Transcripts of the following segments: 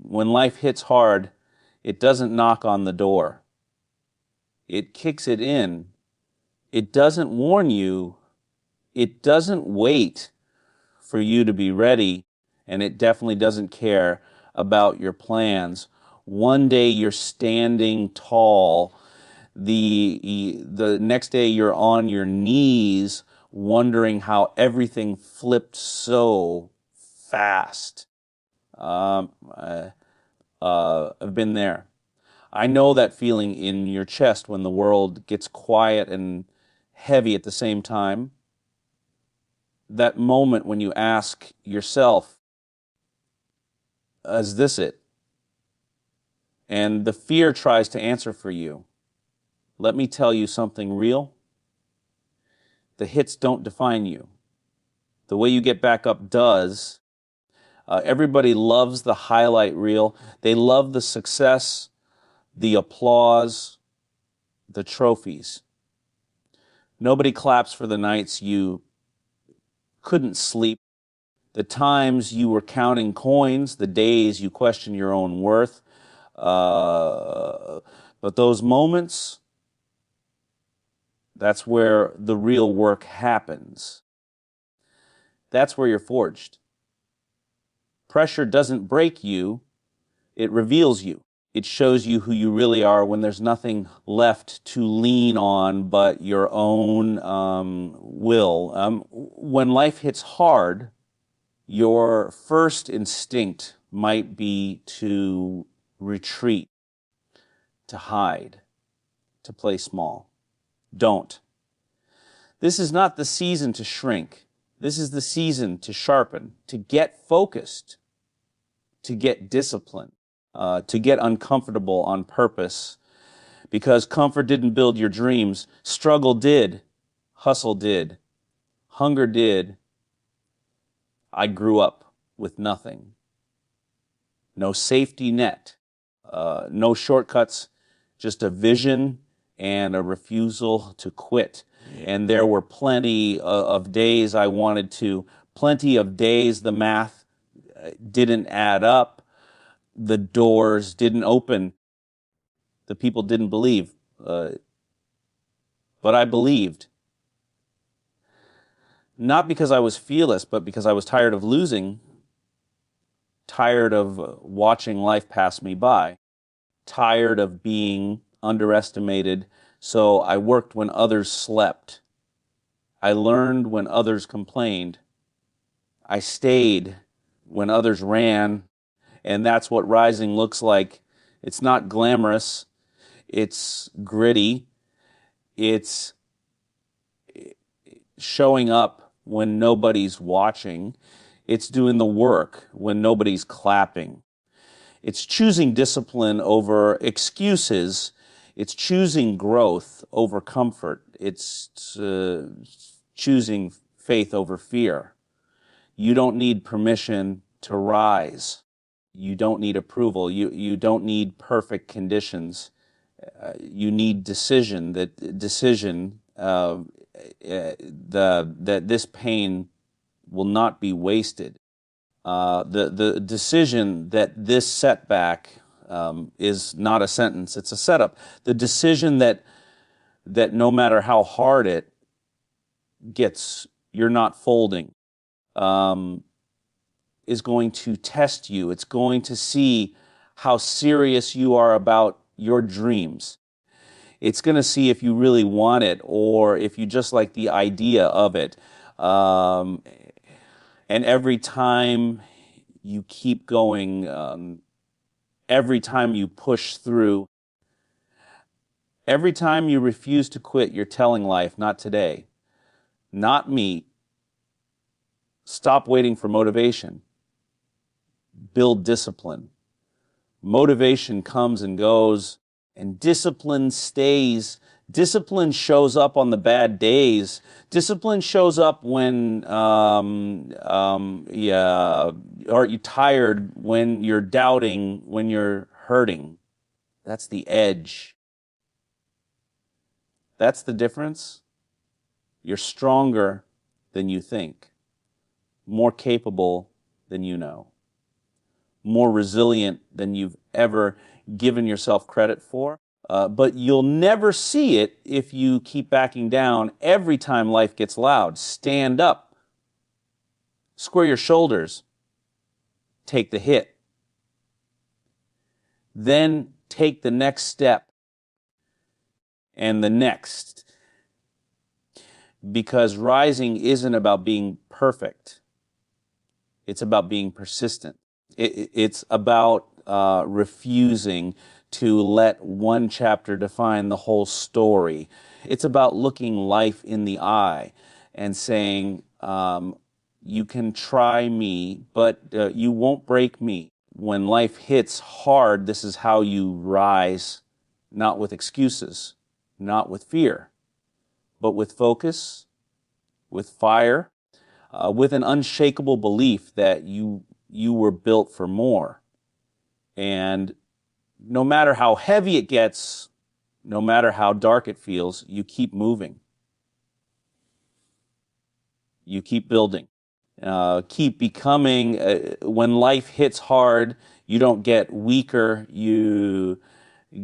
when life hits hard, it doesn't knock on the door. It kicks it in. It doesn't warn you. It doesn't wait for you to be ready, and it definitely doesn't care about your plans. One day you're standing tall. The next day you're on your knees wondering how everything flipped so fast. I've been there. I know that feeling in your chest when the world gets quiet and heavy at the same time. That moment when you ask yourself, is this it? And the fear tries to answer for you. Let me tell you something real. The hits don't define you. The way you get back up does. Everybody loves the highlight reel. They love the success, the applause, the trophies. Nobody claps for the nights you couldn't sleep, the times you were counting coins, the days you questioned your own worth. But those moments, that's where the real work happens. That's where you're forged. Pressure doesn't break you, it reveals you. It shows you who you really are when there's nothing left to lean on but your own will. When life hits hard, your first instinct might be to retreat, to hide, to play small. Don't. This is not the season to shrink. This is the season to sharpen, to get focused, to get disciplined, to get uncomfortable on purpose. Because comfort didn't build your dreams. Struggle did. Hustle did. Hunger did. I grew up with nothing. No safety net. No shortcuts. Just a vision and a refusal to quit. And there were plenty of days I wanted to, plenty of days the math didn't add up, the doors didn't open, the people didn't believe. But I believed. Not because I was fearless, but because I was tired of losing, tired of watching life pass me by, tired of being underestimated. So I worked when others slept. I learned when others complained. I stayed when others ran. And that's what rising looks like. It's not glamorous. It's gritty. It's showing up when nobody's watching. It's doing the work when nobody's clapping. It's choosing discipline over excuses. It's choosing growth over comfort. It's choosing faith over fear. You don't need permission to rise. You don't need approval. You don't need perfect conditions. You need decision. That decision that this pain will not be wasted. The decision that this setback is not a sentence, it's a setup. The decision that no matter how hard it gets, you're not folding, is going to test you. It's going to see how serious you are about your dreams. It's going to see if you really want it or if you just like the idea of it. And every time you keep going, every time you push through, every time you refuse to quit, you're telling life, not today, not me. Stop waiting for motivation. Build discipline. Motivation comes and goes, and discipline stays. Discipline shows up on the bad days. Discipline shows up when are you tired, when you're doubting, when you're hurting. That's the edge. That's the difference. You're stronger than you think, more capable than you know, more resilient than you've ever given yourself credit for. But you'll never see it if you keep backing down every time life gets loud. Stand up. Square your shoulders. Take the hit. Then take the next step and the next. Because rising isn't about being perfect. It's about being persistent. It's about refusing to let one chapter define the whole story. It's about looking life in the eye and saying, you can try me, but you won't break me. When life hits hard, this is how you rise, not with excuses, not with fear, but with focus, with fire, with an unshakable belief that you were built for more. And no matter how heavy it gets, no matter how dark it feels, you keep moving. You keep building. Keep becoming. When life hits hard, you don't get weaker, you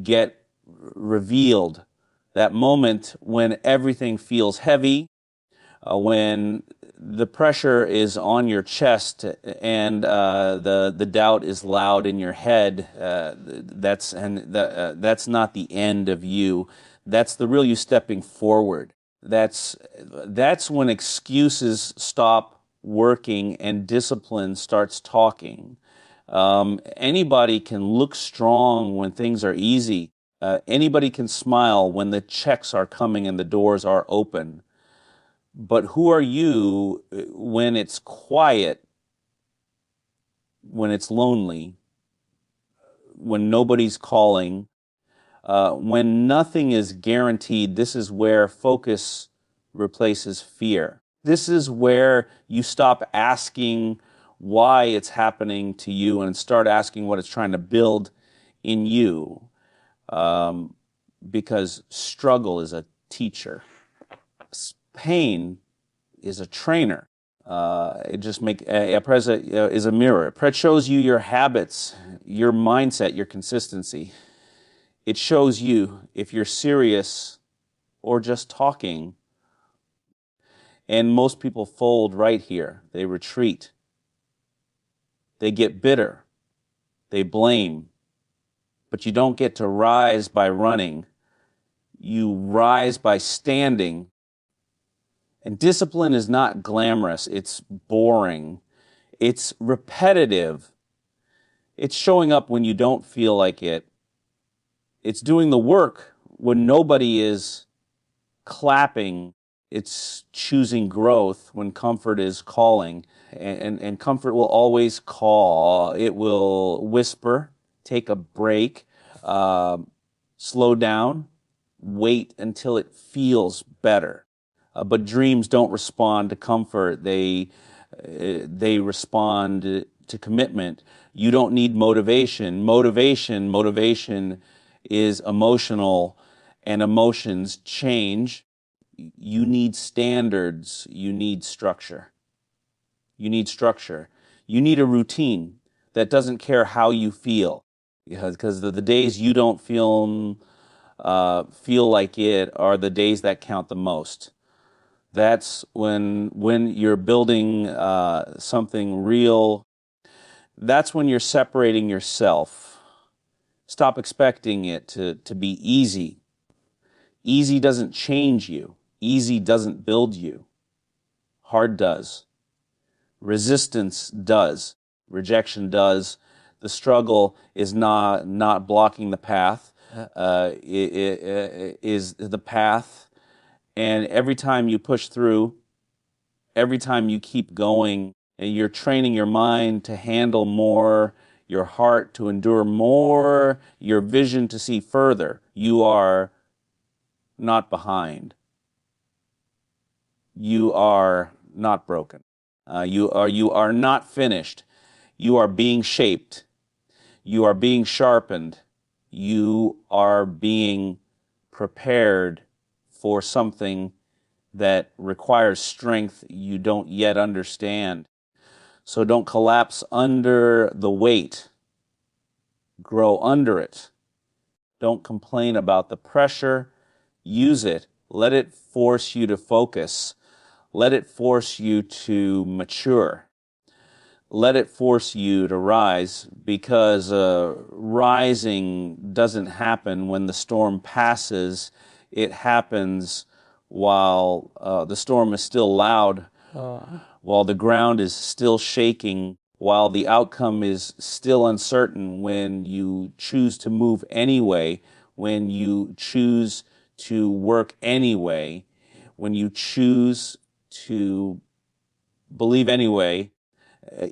get revealed. That moment when everything feels heavy, when the pressure is on your chest and the doubt is loud in your head, that's not the end of you. That's the real you stepping forward. That's when excuses stop working and discipline starts talking. Anybody can look strong when things are easy. Anybody can smile when the checks are coming and the doors are open. But who are you when it's quiet, when it's lonely, when nobody's calling, when nothing is guaranteed? This is where focus replaces fear. This is where you stop asking why it's happening to you and start asking what it's trying to build in you. Because struggle is a teacher. Pain is a trainer. It just is a mirror. It shows you your habits, your mindset, your consistency. It shows you if you're serious or just talking. And most people fold right here. They retreat. They get bitter. They blame. But you don't get to rise by running. You rise by standing. And discipline is not glamorous. It's boring. It's repetitive. It's showing up when you don't feel like it. It's doing the work when nobody is clapping. It's choosing growth when comfort is calling. And comfort will always call. It will whisper, take a break, slow down, wait until it feels better. But dreams don't respond to comfort. They respond to commitment. You don't need motivation. Motivation is emotional, and emotions change. You need standards. You need structure. You need structure. You need a routine that doesn't care how you feel. Because the days you don't feel like it are the days that count the most. That's when you're building something real. That's when you're separating yourself. Stop expecting it to be easy. Easy doesn't change you. Easy doesn't build you. Hard does. Resistance does. Rejection does. The struggle is not blocking the path. It is the path. And every time you push through, every time you keep going, and you're training your mind to handle more, your heart to endure more, your vision to see further, you are not behind. You are not broken. You are not finished. You are being shaped. You are being sharpened. You are being prepared for something that requires strength you don't yet understand. So don't collapse under the weight. Grow under it. Don't complain about the pressure. Use it. Let it force you to focus. Let it force you to mature. Let it force you to rise, because rising doesn't happen when the storm passes. It happens while the storm is still loud, while the ground is still shaking, while the outcome is still uncertain. When you choose to move anyway, when you choose to work anyway, when you choose to believe anyway,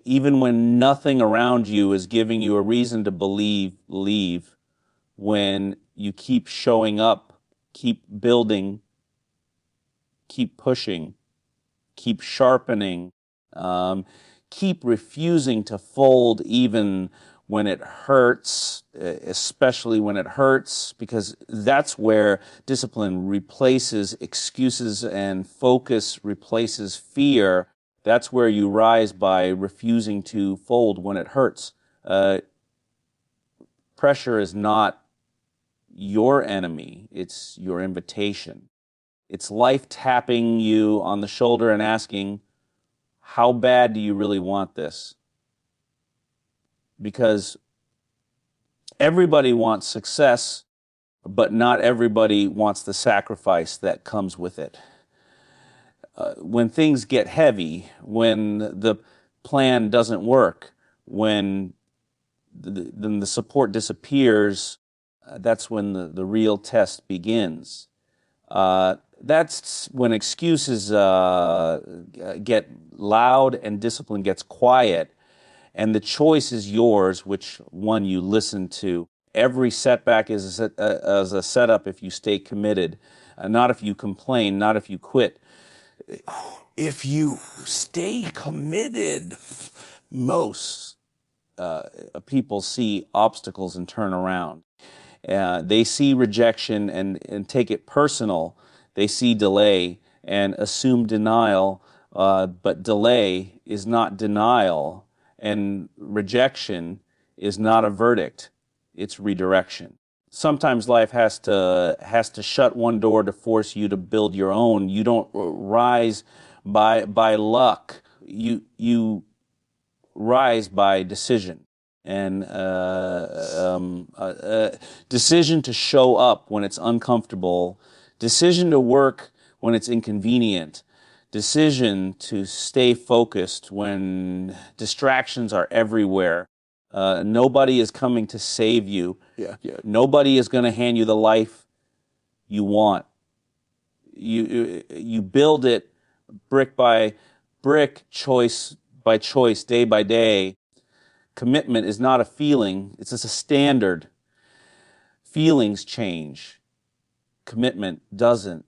even when nothing around you is giving you a reason to believe, when you keep showing up, keep building, keep pushing, keep sharpening, keep refusing to fold even when it hurts, especially when it hurts, because that's where discipline replaces excuses and focus replaces fear. That's where you rise, by refusing to fold when it hurts. Pressure is not your enemy, it's your invitation. It's life tapping you on the shoulder and asking, how bad do you really want this? Because everybody wants success, but not everybody wants the sacrifice that comes with it. When things get heavy, when the plan doesn't work, when the support disappears, that's when the real test begins. That's when excuses get loud and discipline gets quiet, and the choice is yours, which one you listen to. Every setback is a setup if you stay committed, not if you complain, not if you quit. If you stay committed, most people see obstacles and turn around. They see rejection and take it personal. They see delay and assume denial, but delay is not denial, and rejection is not a verdict. It's redirection. Sometimes life has to shut one door to force you to build your own. You don't rise by luck. You rise by decision. And decision to show up when it's uncomfortable, decision to work when it's inconvenient, decision to stay focused when distractions are everywhere. Nobody is coming to save you. Yeah. Nobody is going to hand you the life you want. You build it brick by brick, choice by choice, day by day. Commitment is not a feeling, it's just a standard. Feelings change. Commitment doesn't.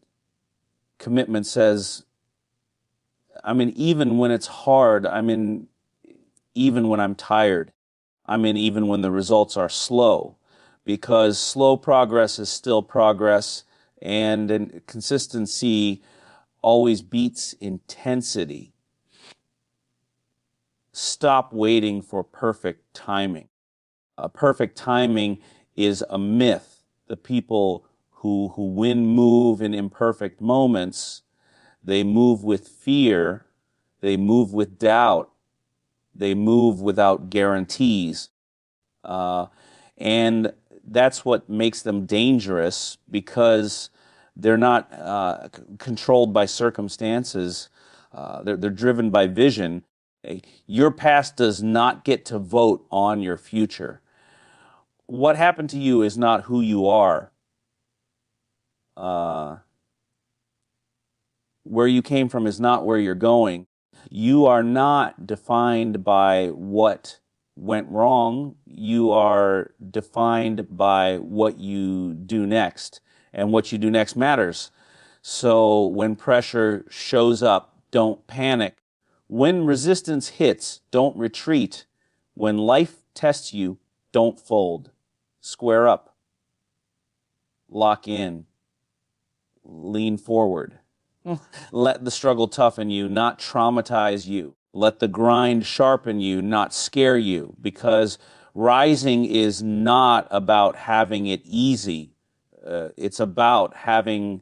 Commitment says, I'm in even when it's hard. I'm in even when I'm tired. I'm in even when the results are slow. Because slow progress is still progress, and consistency always beats intensity. Stop waiting for perfect timing. Perfect timing is a myth. The people who win move in imperfect moments. They move with fear. They move with doubt. They move without guarantees. And that's what makes them dangerous, because they're not controlled by circumstances. They're driven by vision. Your past does not get to vote on your future. What happened to you is not who you are. Where you came from is not where you're going. You are not defined by what went wrong. You are defined by what you do next, and what you do next matters. So when pressure shows up, don't panic. When resistance hits, don't retreat. When life tests you, don't fold. Square up. Lock in. Lean forward. Let the struggle toughen you, not traumatize you. Let the grind sharpen you, not scare you. Because Rising is not about having it easy. It's about having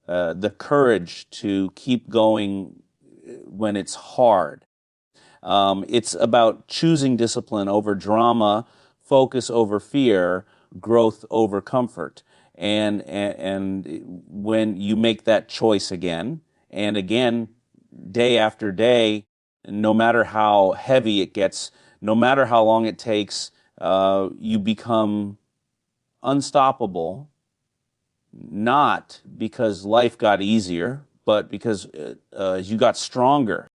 the courage to keep going when it's hard. It's about choosing discipline over drama, focus over fear, growth over comfort. And when you make that choice again and again, day after day, no matter how heavy it gets, no matter how long it takes, you become unstoppable, not because life got easier, but because you got stronger.